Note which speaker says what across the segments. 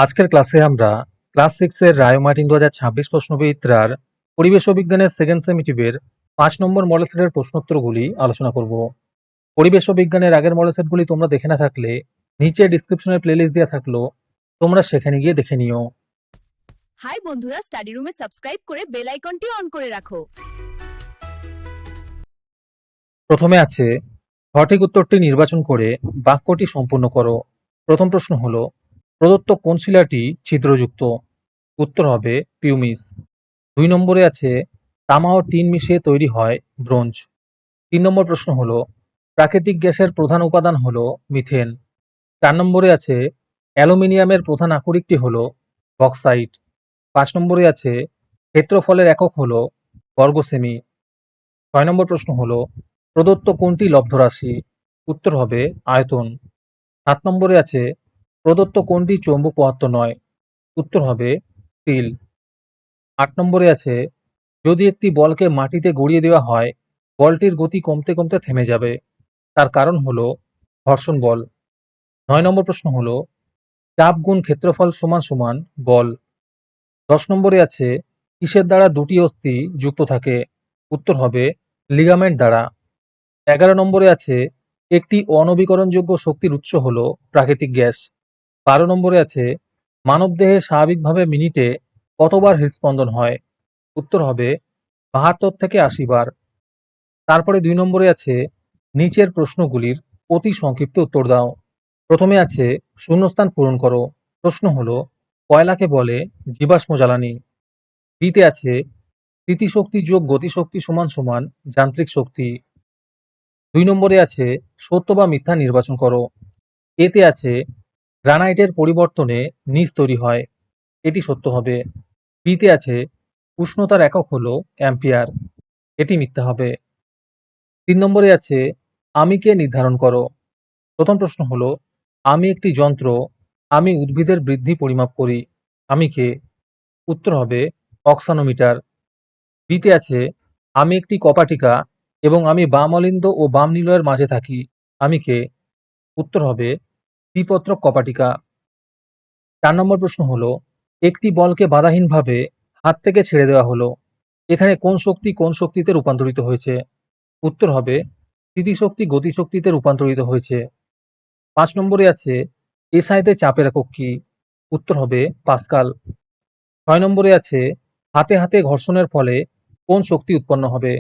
Speaker 1: আজকের ক্লাসে আমরা ক্লাস 6 এর রায় মার্টিন 2026 প্রশ্নবিচিত্রার পরিবেশ ও বিজ্ঞানের সেকেন্ড সেমিটিভের 5 নম্বর মডেল সেটের প্রশ্নোত্তরগুলি আলোচনা করব। পরিবেশ ও বিজ্ঞানের আগের মডেল সেটগুলি তোমরা দেখে না থাকলে নিচে ডিসক্রিপশনে প্লেলিস্ট দেওয়া থাকলো, তোমরা সেখানে গিয়ে দেখে নিও।
Speaker 2: হাই বন্ধুরা, স্টাডি রুমে সাবস্ক্রাইব করে বেল আইকনটি অন করে রাখো।
Speaker 1: প্রথমে আছে সঠিক উত্তরটি নির্বাচন করে বাক্যটি সম্পূর্ণ করো। প্রথম প্রশ্ন হলো, প্রদত্ত কোন শিলাটি ছিদ্রযুক্ত? উত্তর হবে পিউমিস। 2 নম্বরে আছে তামা ও টিন মিশিয়ে তৈরি হয় ব্রোঞ্জ। 3 নম্বর প্রশ্ন হলো, প্রাকৃতিক গ্যাসের প্রধান উপাদান হলো মিথেন। 4 নম্বরে আছে অ্যালুমিনিয়ামের প্রধান আকরিকটি হলো বক্সাইট। 5 নম্বরে আছে ক্ষেত্রফলের একক হলো বর্গ সেমি। 6 নম্বর প্রশ্ন হলো, প্রদত্ত কোনটি লব্ধ রাশি? উত্তর হবে আয়তন। 7 নম্বরে আছে প্রদত্ত কোনটি চৌম্বক পদার্থ নয়? উত্তর হবে স্টিল। 8 নম্বরে আছে যদি একটি বলকে মাটিতে গড়িয়ে দেওয়া হয়, বলটির গতি কমতে কমতে থেমে যাবে, তার কারণ হলো ঘর্ষণ বল। 9 নম্বর প্রশ্ন হলো, চাপ গুণ ক্ষেত্রফল সমান সমান বল। 10 নম্বরে আছে কিসের দ্বারা দুটি অস্থি যুক্ত থাকে? উত্তর হবে লিগামেন্ট দ্বারা। 11 নম্বরে আছে একটি অনবীকরণযোগ্য শক্তির উৎস হলো প্রাকৃতিক গ্যাস। 12 নম্বরে আছে মানবদেহে স্বাভাবিকভাবে মিনিটে কতবার হৃদস্পন্দন হয়? উত্তর হবে 72 থেকে 80 বার। তারপরে 2 নম্বরে আছে নিচের প্রশ্নগুলির অতি সংক্ষিপ্ত উত্তর দাও। প্রথমে আছে শূন্যস্থান পূরণ করো। প্রশ্ন হলো, কয়লাকে বলে জীবাশ্ম জ্বালানি? বিতে আছে স্থিতিশক্তি যোগ গতিশক্তি সমান সমান যান্ত্রিক শক্তি। 2 নম্বরে আছে সত্য বা মিথ্যা নির্বাচন করো। এতে আছে গ্রানাইটের পরিবর্তনে নিচ তৈরি হয়, এটি সত্য হবে। বিতে আছে উষ্ণতার একক হলো অ্যাম্পিয়ার, এটি মিথ্যা হবে। 3 নম্বরে আছে আমিকে নির্ধারণ করো। প্রথম প্রশ্ন হলো, আমি একটি যন্ত্র, আমি উদ্ভিদের বৃদ্ধি পরিমাপ করি, আমি কে? উত্তর হবে অক্সানোমিটার। বিতে আছে আমি একটি কপাটিকা এবং আমি বাম অলিন্দ ও বাম নিলয়ের মাঝে থাকি, আমি কে? উত্তর হবে দ্বিপত্রক কপাটিকা। 4 নম্বর প্রশ্ন হলো, একটি বলকে বাধাহীনভাবে হাত থেকে ছেড়ে দেওয়া হলো, এখানে কোন শক্তি কোন শক্তিতে রূপান্তরিত হয়েছে? উত্তর হবে স্থিতিশক্তি গতিশক্তিতে রূপান্তরিত হয়েছে। 5 নম্বরে আছে এসআইতে চাপের একক কি? উত্তর হবে পাস্কাল। 6 নম্বরে আছে হাতে হাতে ঘর্ষণের ফলে কোন শক্তি উৎপন্ন হবে?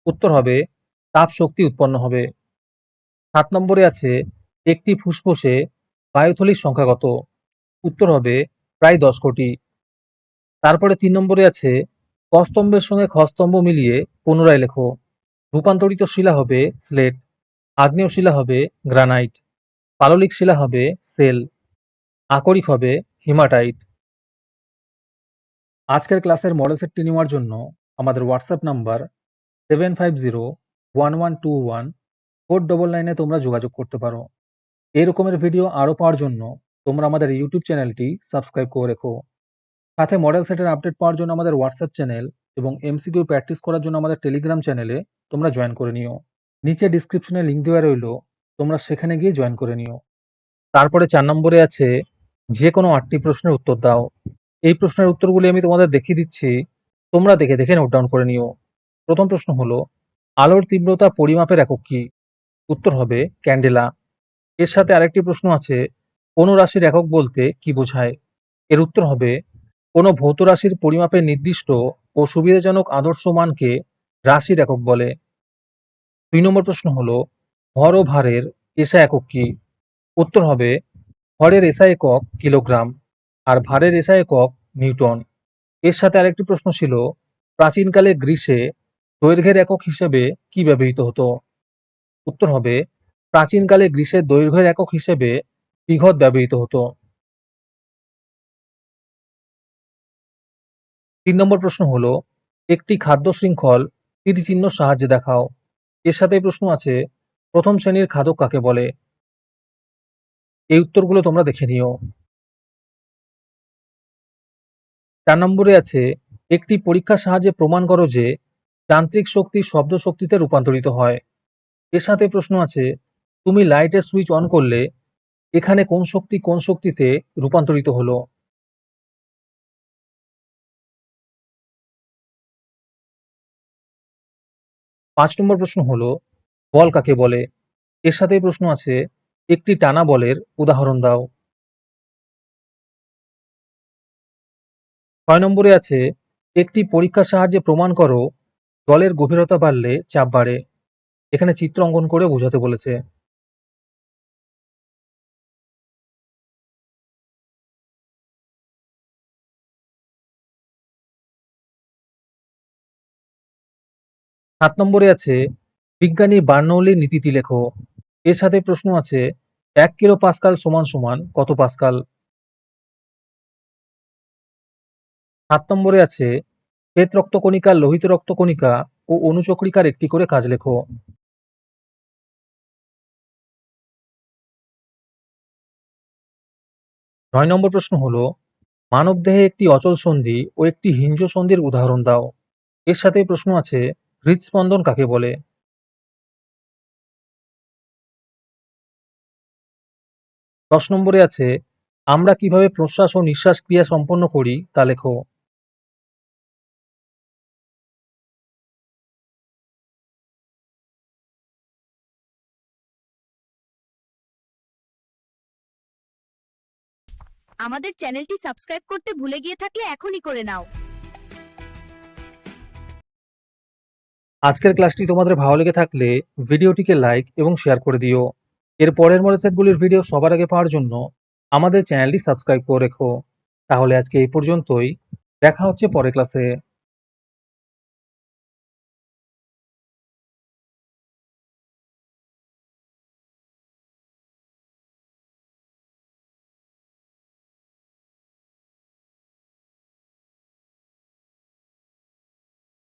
Speaker 1: উত্তর হবে তাপ শক্তি উৎপন্ন হবে। 7 নম্বরে আছে একটি ফুসফুসে বায়ুথলির সংখ্যা কত? উত্তর হবে প্রায় 10 কোটি। তারপরে 3 নম্বরে আছে ক স্তম্ভের সঙ্গে খ স্তম্ভ মিলিয়ে পুনরায় লেখো। রূপান্তরিত শিলা হবে স্লেট, আগ্নেয় শিলা হবে গ্রানাইট, পাললিক শিলা হবে সেল, আকরিক হবে হিমাটাইট। আজকের ক্লাসের মডেল সেটটি নেওয়ার জন্য আমাদের হোয়াটসঅ্যাপ নাম্বার 7501114999 তোমরা যোগাযোগ করতে পারো। এই রকমের ভিডিও আরও পাওয়ার জন্য তোমরা আমাদের ইউটিউব চ্যানেলটি সাবস্ক্রাইব করে রেখো। সাথে মডেল সেটের আপডেট পাওয়ার জন্য আমাদের হোয়াটসঅ্যাপ চ্যানেল এবং এমসিকিউ প্র্যাকটিস করার জন্য আমাদের টেলিগ্রাম চ্যানেলে তোমরা জয়েন করে নিও। নিচে ডিসক্রিপশনে লিঙ্ক দেওয়া রইলো, তোমরা সেখানে গিয়ে জয়েন করে নিও। তারপরে 4 নম্বরে আছে যে কোনো 8টি প্রশ্নের উত্তর দাও। এই প্রশ্নের উত্তরগুলি আমি তোমাদের দেখিয়ে দিচ্ছি, তোমরা দেখে দেখে নোট ডাউন করে নিও। প্রথম প্রশ্ন হলো, আলোর তীব্রতা পরিমাপের একক কি? উত্তর হবে ক্যান্ডেলা। এর সাথে আরেকটি প্রশ্ন আছে, কোনো রাশির একক বলতে কি বোঝায়? এর উত্তর হবে কোনো ভৌত রাশির পরিমাপের নির্দিষ্ট ও সুবিধাজনক আদর্শ মানকে রাশির একক বলে। 2 নম্বর প্রশ্ন হলো, ভর ও ভারের এসআই একক কি? উত্তর হবে ভরের এসআই একক কিলোগ্রাম আর ভারের এসআই একক নিউটন। এর সাথে আরেকটি প্রশ্ন ছিল, প্রাচীনকালে গ্রীসে দৈর্ঘ্যের একক হিসেবে কি ব্যবহৃত হতো? উত্তর হবে প্রাচীনকালে গ্রীসের দৈর্ঘ্যের একক হিসেবে বিঘত ব্যবহৃত হতো। 3 নম্বর প্রশ্ন হলো, একটি খাদ্য শৃঙ্খল তীরচিহ্ন সাহায্যে দেখাও। এর সাথে প্রশ্ন আছে, প্রথম শ্রেণীর খাদক কাকে বলে? এই উত্তরগুলো তোমরা দেখে নিও। 4 নম্বরে আছে একটি পরীক্ষার সাহায্যে প্রমাণ করো যে যান্ত্রিক শক্তি শব্দ শক্তিতে রূপান্তরিত হয়। এর সাথে প্রশ্ন আছে, তুমি লাইটের সুইচ অন করলে এখানে কোন শক্তি কোন শক্তিতে রূপান্তরিত হলো? ৫ নম্বর প্রশ্ন হলো, বল কাকে বলে? এর সাথেই প্রশ্ন আছে, একটি টানা বলের উদাহরণ দাও। ৬ নম্বরে আছে, একটি পরীক্ষার সাহায্যে প্রমাণ করো জলের গভীরতা বাড়লে চাপ বাড়ে। এখানে চিত্র অঙ্কন করে বোঝাতে বলেছে। ৭ নম্বরে আছে, বিজ্ঞানী বার্নৌলির নীতিটি লেখো। এর সাথে প্রশ্ন আছে, ১ কিলো পাস্কাল সমান সমান কত পাস্কাল? ৭ নম্বরে আছে, শ্বেত রক্তকণিকা, লোহিত রক্তকণিকা ও অণুচক্রিকার একটি করে কাজ লেখো। ৯ নম্বর প্রশ্ন হলো, মানবদেহে একটি অচল সন্ধি ও একটি হিঞ্জ সন্ধির উদাহরণ দাও। এর সাথে প্রশ্ন আছে, হৃদস্পন্দন কাকে বলে? ১০ নম্বরে আছে, আমরা কিভাবে প্রশ্বাস ও নিঃশ্বাস ক্রিয়া সম্পন্ন করি তা লেখো।
Speaker 2: আমাদের চ্যানেলটি সাবস্ক্রাইব করতে ভুলে গিয়ে থাকলে এখনই করে নাও।
Speaker 1: আজকের ক্লাসটি তোমাদের ভালো লেগে থাকলে ভিডিওটিকে লাইক এবং শেয়ার করে দিও। এর পরের মডেল সেটগুলির ভিডিও সবার আগে পাওয়ার জন্য আমাদের চ্যানেলটি সাবস্ক্রাইব করে রেখো। তাহলে আজকে এই পর্যন্তই। দেখা হচ্ছে পরের ক্লাসে।